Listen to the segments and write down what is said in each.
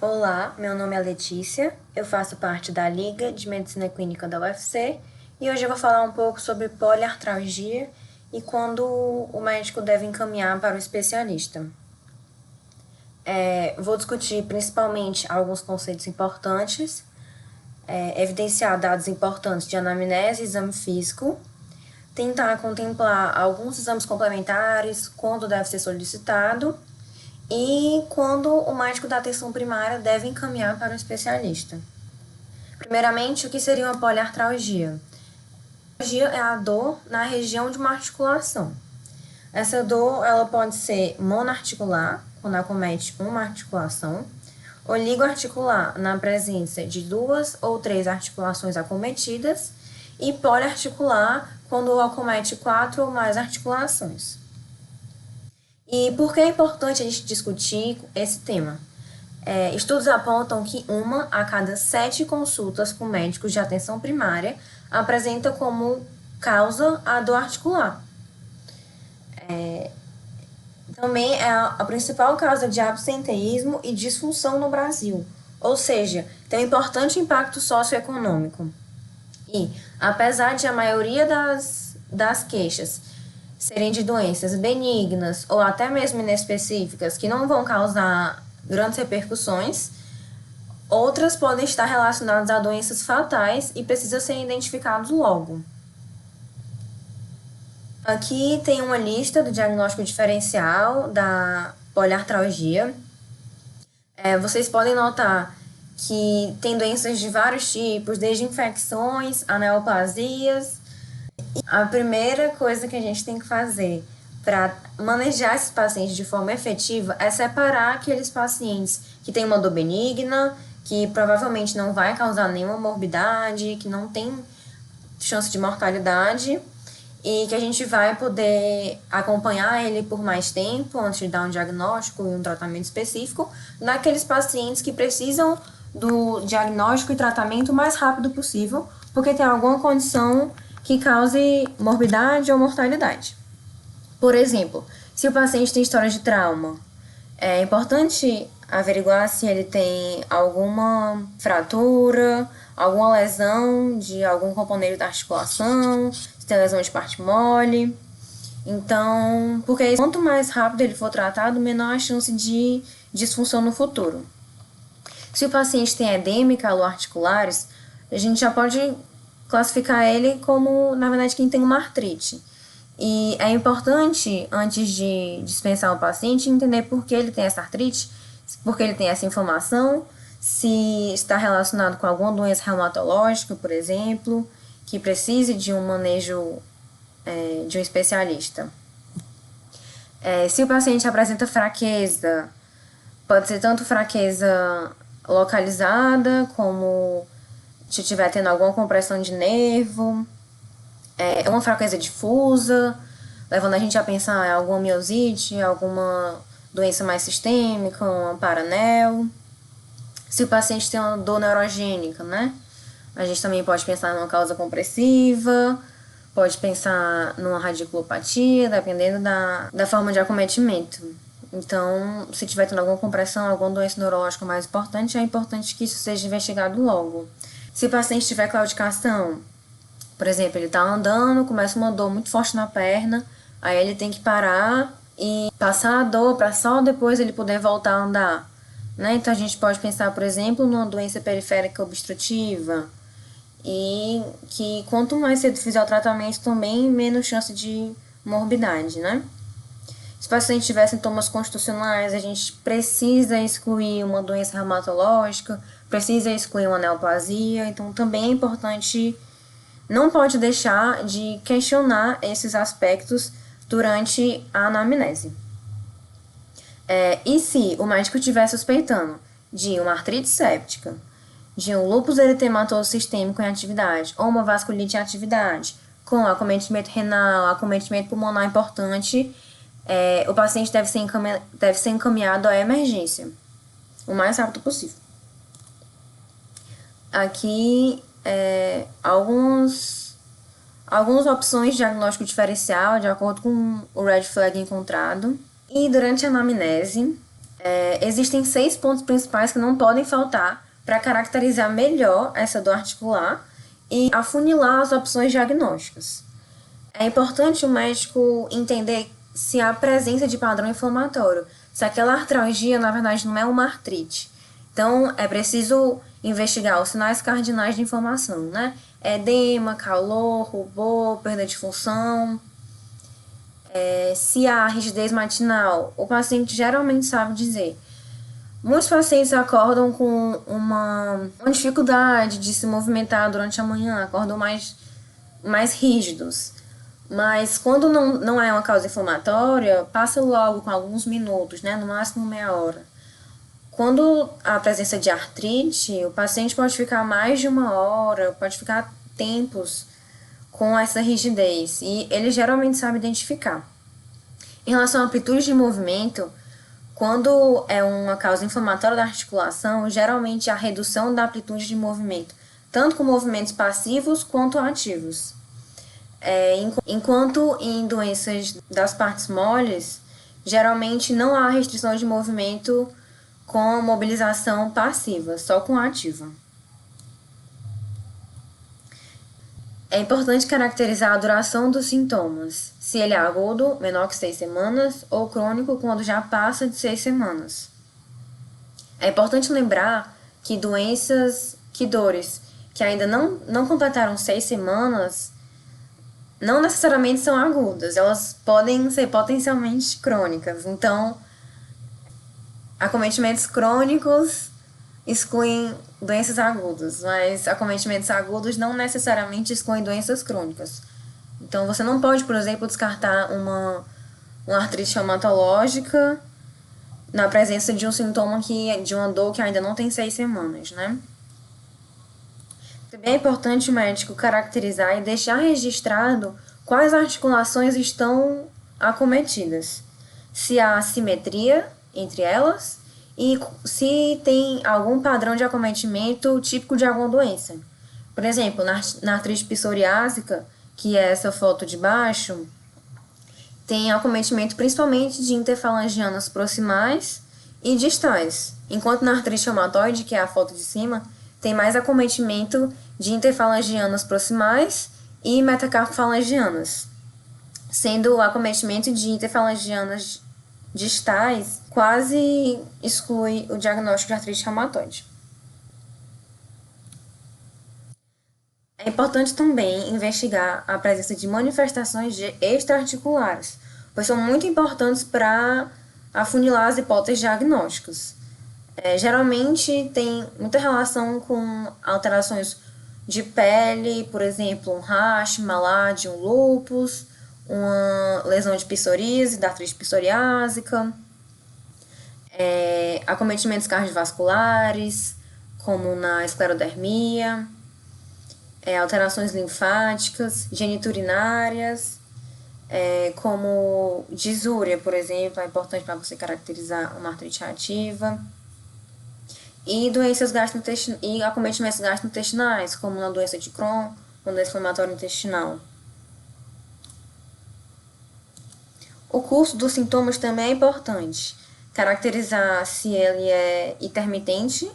Olá, meu nome é Letícia, eu faço parte da Liga de Medicina Clínica da UFC e hoje eu vou falar um pouco sobre poliartralgia e quando o médico deve encaminhar para o especialista. Vou discutir principalmente alguns conceitos importantes, evidenciar dados importantes de anamnese e exame físico, tentar contemplar alguns exames complementares, quando deve ser solicitado e quando o médico da atenção primária deve encaminhar para o especialista. Primeiramente, o que seria uma poliartralgia? A poliartralgia é a dor na região de uma articulação. Essa dor ela pode ser monoarticular, quando acomete uma articulação, oligoarticular, na presença de 2 ou 3 articulações acometidas, e poliarticular, quando acomete 4 ou mais articulações. E por que é importante a gente discutir esse tema? Estudos apontam que 1 a cada 7 consultas com médicos de atenção primária apresenta como causa a dor articular. Também é a principal causa de absenteísmo e disfunção no Brasil, ou seja, tem um importante impacto socioeconômico. E, apesar de a maioria das queixas serem de doenças benignas ou até mesmo inespecíficas que não vão causar grandes repercussões, outras podem estar relacionadas a doenças fatais e precisam ser identificados logo. Aqui tem uma lista do diagnóstico diferencial da poliartralgia. Vocês podem notar que tem doenças de vários tipos, desde infecções a neoplasias. A primeira coisa que a gente tem que fazer para manejar esses pacientes de forma efetiva é separar aqueles pacientes que têm uma dor benigna, que provavelmente não vai causar nenhuma morbidade, que não tem chance de mortalidade e que a gente vai poder acompanhar ele por mais tempo antes de dar um diagnóstico e um tratamento específico, naqueles pacientes que precisam do diagnóstico e tratamento o mais rápido possível, porque tem alguma condição que cause morbidade ou mortalidade. Por exemplo, se o paciente tem história de trauma, é importante averiguar se ele tem alguma fratura, alguma lesão de algum componente da articulação, se tem lesão de parte mole. Então, porque quanto mais rápido ele for tratado, menor a chance de disfunção no futuro. Se o paciente tem edema e calor articulares, a gente já pode classificar ele como, na verdade, quem tem uma artrite. E é importante, antes de dispensar o paciente, entender por que ele tem essa artrite, por que ele tem essa inflamação, se está relacionado com alguma doença reumatológica, por exemplo, que precise de um manejo de um especialista. Se o paciente apresenta fraqueza, pode ser tanto fraqueza localizada, como se estiver tendo alguma compressão de nervo, uma fraqueza difusa, levando a gente a pensar em alguma miosite, alguma doença mais sistêmica, uma paranel. Se o paciente tem uma dor neurogênica, né? A gente também pode pensar numa causa compressiva, pode pensar numa radiculopatia, dependendo da forma de acometimento. Então, se tiver tendo alguma compressão, alguma doença neurológica mais importante, é importante que isso seja investigado logo. Se o paciente tiver claudicação, por exemplo, ele está andando, começa uma dor muito forte na perna, aí ele tem que parar e passar a dor para só depois ele poder voltar a andar, né? Então, a gente pode pensar, por exemplo, numa doença periférica obstrutiva e que quanto mais cedo fizer o tratamento também, menos chance de morbidade, né? Se o paciente tiver sintomas constitucionais, a gente precisa excluir uma doença reumatológica, precisa excluir uma neoplasia, então também é importante, não pode deixar de questionar esses aspectos durante a anamnese. E se o médico estiver suspeitando de uma artrite séptica, de um lúpus eritematoso sistêmico em atividade, ou uma vasculite em atividade, com acometimento renal, acometimento pulmonar importante, o paciente deve ser encaminhado à emergência o mais rápido possível. Aqui, algumas opções de diagnóstico diferencial de acordo com o red flag encontrado. E durante a anamnese, Existem 6 pontos principais que não podem faltar para caracterizar melhor essa dor articular e afunilar as opções diagnósticas. É importante o médico entender se há presença de padrão inflamatório, se aquela artralgia, na verdade, não é uma artrite. Então, é preciso investigar os sinais cardinais de inflamação, né? Edema, calor, rubor, perda de função. Se há rigidez matinal, o paciente geralmente sabe dizer. Muitos pacientes acordam com uma dificuldade de se movimentar durante a manhã, acordam mais rígidos. Mas quando não é uma causa inflamatória, passa logo com alguns minutos, né? No máximo meia hora. Quando há presença de artrite, o paciente pode ficar mais de uma hora, pode ficar tempos com essa rigidez. E ele geralmente sabe identificar. Em relação à amplitude de movimento, quando é uma causa inflamatória da articulação, geralmente há redução da amplitude de movimento, tanto com movimentos passivos quanto ativos. Enquanto em doenças das partes moles, geralmente não há restrição de movimento com mobilização passiva, só com ativa. É importante caracterizar a duração dos sintomas, se ele é agudo, menor que 6 semanas, ou crônico, quando já passa de 6 semanas. É importante lembrar que dores que ainda não completaram 6 semanas, não necessariamente são agudas, elas podem ser potencialmente crônicas. Então, acometimentos crônicos excluem doenças agudas, mas acometimentos agudos não necessariamente excluem doenças crônicas. Então, você não pode, por exemplo, descartar uma artrite reumatológica na presença de um sintoma de uma dor que ainda não tem 6 semanas, né? Também é importante o médico caracterizar e deixar registrado quais articulações estão acometidas, se há simetria entre elas e se tem algum padrão de acometimento típico de alguma doença. Por exemplo, na artrite psoriásica, que é essa foto de baixo, tem acometimento principalmente de interfalangianas proximais e distais, enquanto na artrite reumatoide, que é a foto de cima, tem mais acometimento de interfalangianas proximais e metacarpofalangianas, sendo o acometimento de interfalangianas distais quase exclui o diagnóstico de artrite reumatoide. É importante também investigar a presença de manifestações extraarticulares, pois são muito importantes para afunilar as hipóteses diagnósticas. Geralmente tem muita relação com alterações de pele, por exemplo, um rash, maládia, um lúpus, uma lesão de psoríase, da artrite psoriásica, acometimentos cardiovasculares, como na esclerodermia, alterações linfáticas, geniturinárias, como disúria, por exemplo, é importante para você caracterizar uma artrite ativa. E doenças e acometimentos gastrointestinais, como na doença de Crohn, uma doença inflamatória intestinal. O curso dos sintomas também é importante. Caracterizar se ele é intermitente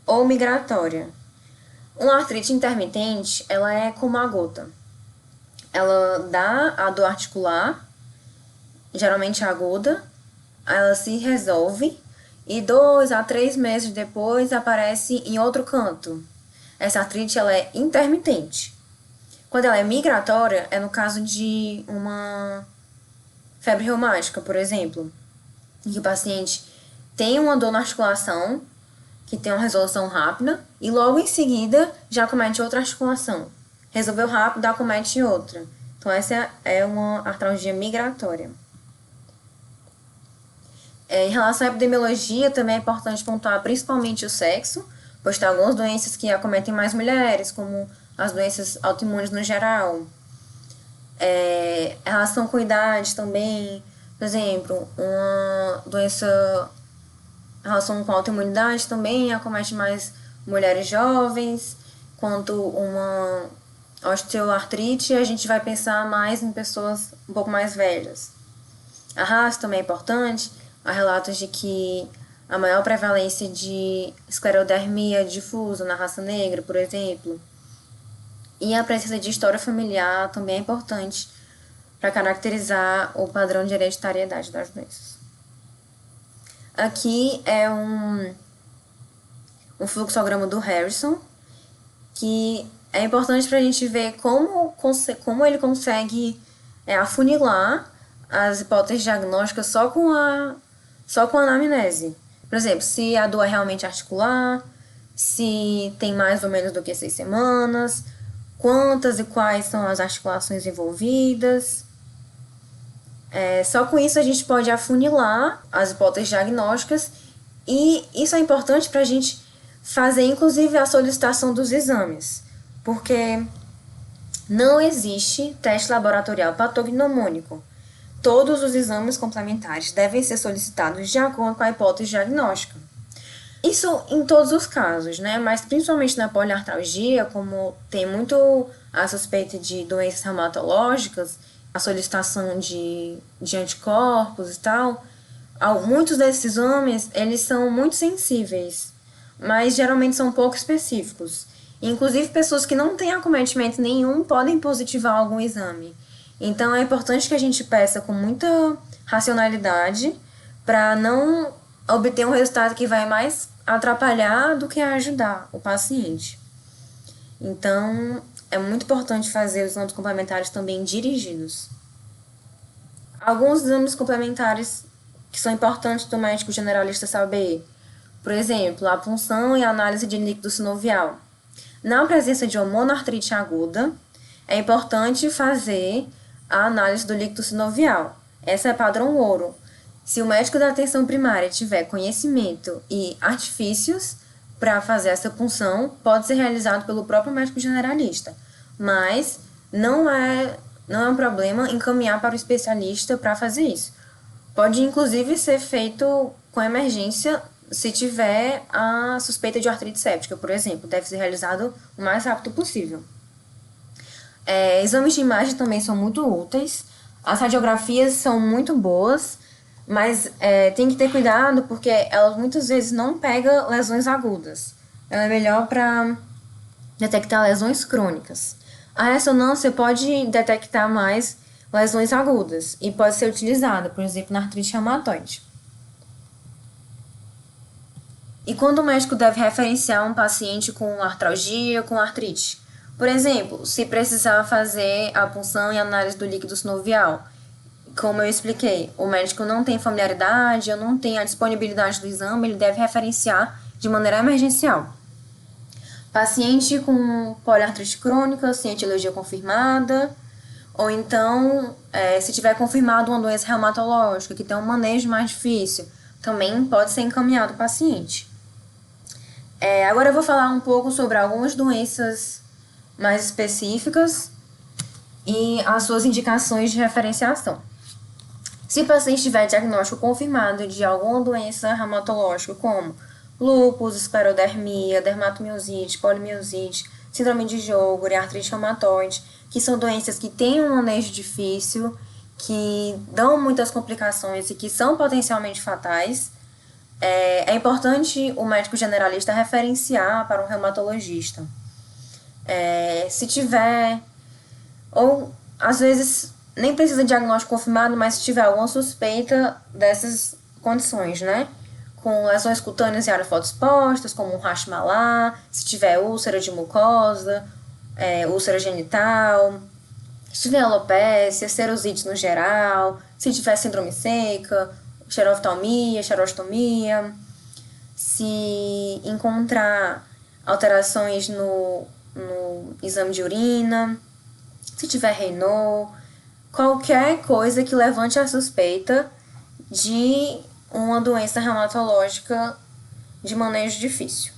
ou migratória. Uma artrite intermitente, ela é como a gota. Ela dá a dor articular, geralmente aguda, ela se resolve e 2 a 3 meses depois aparece em outro canto. Essa artrite ela é intermitente. Quando ela é migratória, é no caso de uma febre reumática, por exemplo, em que o paciente tem uma dor na articulação, que tem uma resolução rápida, e logo em seguida já acomete outra articulação. Resolveu rápido, acomete outra. Então essa é uma artralgia migratória. Em relação à epidemiologia, também é importante pontuar principalmente o sexo, pois tem algumas doenças que acometem mais mulheres, como as doenças autoimunes no geral. Em relação com idade também, por exemplo, uma doença em relação com autoimunidade também acomete mais mulheres jovens, quanto uma osteoartrite, a gente vai pensar mais em pessoas um pouco mais velhas. A raça também é importante, Há relatos de que a maior prevalência de esclerodermia difusa na raça negra, por exemplo. E a presença de história familiar também é importante para caracterizar o padrão de hereditariedade das doenças. Aqui é um fluxograma do Harrison, que é importante para a gente ver como ele consegue afunilar as hipóteses diagnósticas só com a anamnese. Por exemplo, se a dor é realmente articular, se tem mais ou menos do que 6 semanas, quantas e quais são as articulações envolvidas. Só com isso a gente pode afunilar as hipóteses diagnósticas, e isso é importante para a gente fazer, inclusive, a solicitação dos exames, porque não existe teste laboratorial patognomônico. Todos os exames complementares devem ser solicitados de acordo com a hipótese diagnóstica. Isso em todos os casos, né? Mas principalmente na poliartralgia, como tem muito a suspeita de doenças reumatológicas, a solicitação de anticorpos e tal, muitos desses exames, eles são muito sensíveis, mas geralmente são pouco específicos. Inclusive, pessoas que não têm acometimento nenhum podem positivar algum exame. Então, é importante que a gente peça com muita racionalidade para não obter um resultado que vai mais atrapalhar do que ajudar o paciente. Então, é muito importante fazer os exames complementares também dirigidos. Alguns exames complementares que são importantes do médico generalista saber. Por exemplo, a punção e a análise de líquido sinovial. Na presença de uma monoartrite aguda, é importante fazer a análise do líquido sinovial. Essa é padrão ouro. Se o médico da atenção primária tiver conhecimento e artifícios para fazer essa punção, pode ser realizado pelo próprio médico generalista, mas não é um problema encaminhar para o especialista para fazer isso. Pode, inclusive, ser feito com emergência se tiver a suspeita de artrite séptica, por exemplo. Deve ser realizado o mais rápido possível. Exames de imagem também são muito úteis. As radiografias são muito boas, mas tem que ter cuidado porque ela muitas vezes não pega lesões agudas. Ela é melhor para detectar lesões crônicas. A ressonância pode detectar mais lesões agudas e pode ser utilizada, por exemplo, na artrite reumatoide. E quando o médico deve referenciar um paciente com artralgia, com artrite? Por exemplo, se precisar fazer a punção e análise do líquido sinovial, como eu expliquei, o médico não tem familiaridade ou não tem a disponibilidade do exame, ele deve referenciar de maneira emergencial. Paciente com poliartrite crônica, sem etiologia confirmada, ou então, se tiver confirmado uma doença reumatológica, que tem um manejo mais difícil, também pode ser encaminhado o paciente. Agora eu vou falar um pouco sobre algumas doenças mais específicas e as suas indicações de referenciação. Se o paciente tiver diagnóstico confirmado de alguma doença reumatológica, como lúpus, esclerodermia, dermatomiosite, polimiosite, síndrome de Sjögren, artrite reumatoide, que são doenças que têm um manejo difícil, que dão muitas complicações e que são potencialmente fatais, é importante o médico generalista referenciar para um reumatologista. Se tiver, ou às vezes nem precisa de diagnóstico confirmado, mas se tiver alguma suspeita dessas condições, né? Com lesões cutâneas e áreas fotoexpostas, como um rash malar, se tiver úlcera de mucosa, úlcera genital, se tiver alopecia, serosite no geral, se tiver síndrome seca, xeroftalmia, xerostomia, se encontrar alterações no exame de urina, se tiver Raynaud, qualquer coisa que levante a suspeita de uma doença reumatológica de manejo difícil.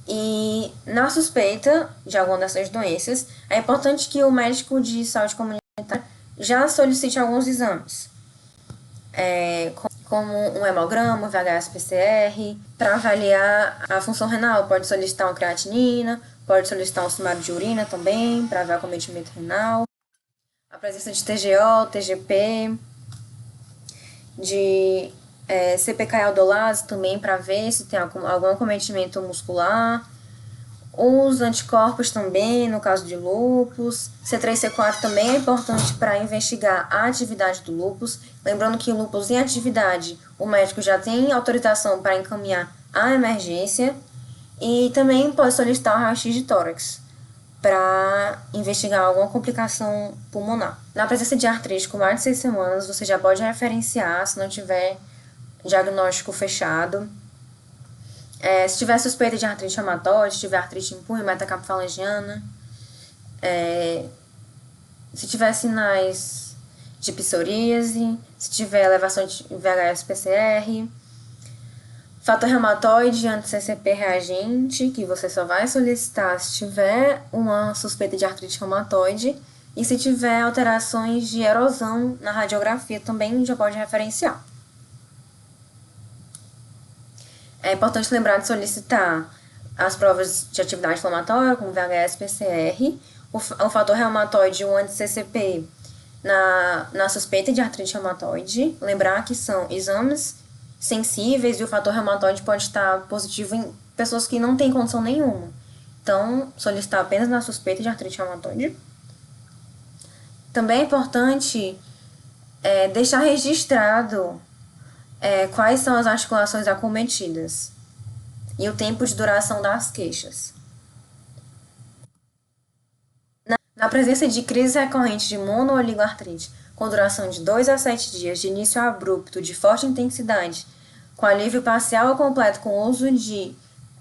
E na suspeita de alguma dessas doenças, é importante que o médico de saúde comunitária já solicite alguns exames, como um hemograma, VHS-PCR, para avaliar a função renal. Pode solicitar uma creatinina, pode solicitar um sumário de urina também, para ver o acometimento renal, a presença de TGO, TGP. de CPK e aldolase também para ver se tem algum acometimento muscular. Os anticorpos também, no caso de lúpus. C3, C4 também é importante para investigar a atividade do lúpus. Lembrando que lúpus em atividade, o médico já tem autorização para encaminhar a emergência. E também pode solicitar o raio-x de tórax para investigar alguma complicação pulmonar. Na presença de artrite com mais de 6 semanas, você já pode referenciar se não tiver diagnóstico fechado. Se tiver suspeita de artrite reumatoide, se tiver artrite em punho, metacarpofalangiana, se tiver sinais de psoríase, se tiver elevação de VHS-PCR, fator reumatoide anti-CCP reagente, que você só vai solicitar se tiver uma suspeita de artrite reumatoide, e se tiver alterações de erosão na radiografia também já pode referenciar. É importante lembrar de solicitar as provas de atividade inflamatória, como VHS-PCR, o fator reumatoide e o anti-CCP na suspeita de artrite reumatoide. Lembrar que são exames sensíveis e o fator reumatoide pode estar positivo em pessoas que não têm condição nenhuma. Então, solicitar apenas na suspeita de artrite reumatoide. Também é importante deixar registrado quais são as articulações acometidas e o tempo de duração das queixas. Na presença de crise recorrente de monooligoartrite, com duração de 2 a 7 dias, de início abrupto, de forte intensidade, com alívio parcial ou completo com uso de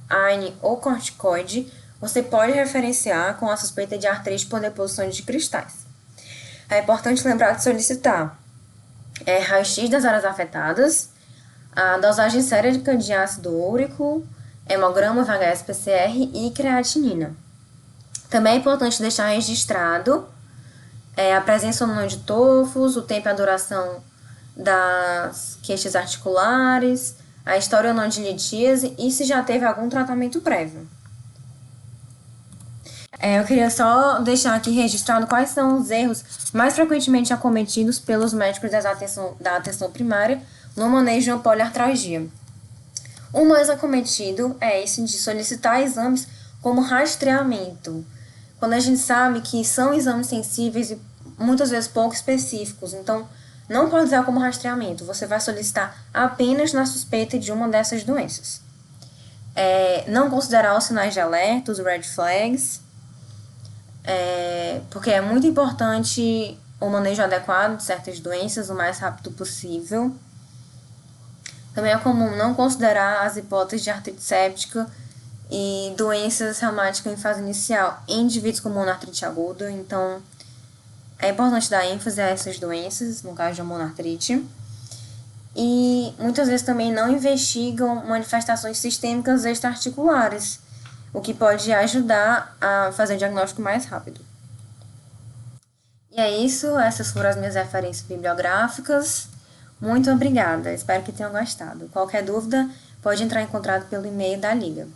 ARNI ou corticoide, você pode referenciar com a suspeita de artrite por deposição de cristais. É importante lembrar de solicitar raio-x das áreas afetadas, a dosagem sérica de ácido úrico, hemograma, VHS-PCR e creatinina. Também é importante deixar registrado a presença ou não de tofos, o tempo e a duração das queixas articulares, a história ou não de litíase e se já teve algum tratamento prévio. Eu queria só deixar aqui registrado quais são os erros mais frequentemente acometidos pelos médicos da atenção primária no manejo de uma poliartralgia. O mais acometido é esse de solicitar exames como rastreamento, quando a gente sabe que são exames sensíveis e muitas vezes pouco específicos. Então, não pode usar como rastreamento, você vai solicitar apenas na suspeita de uma dessas doenças. Não considerar os sinais de alerta, os red flags, porque é muito importante o manejo adequado de certas doenças o mais rápido possível. Também é comum não considerar as hipóteses de artrite séptica e doenças reumáticas em fase inicial em indivíduos com monoartrite aguda. Então, é importante dar ênfase a essas doenças, no caso de monoartrite. E muitas vezes também não investigam manifestações sistêmicas extra-articulares, o que pode ajudar a fazer o diagnóstico mais rápido. E é isso, essas foram as minhas referências bibliográficas. Muito obrigada, espero que tenham gostado. Qualquer dúvida, pode entrar em contato pelo e-mail da Liga.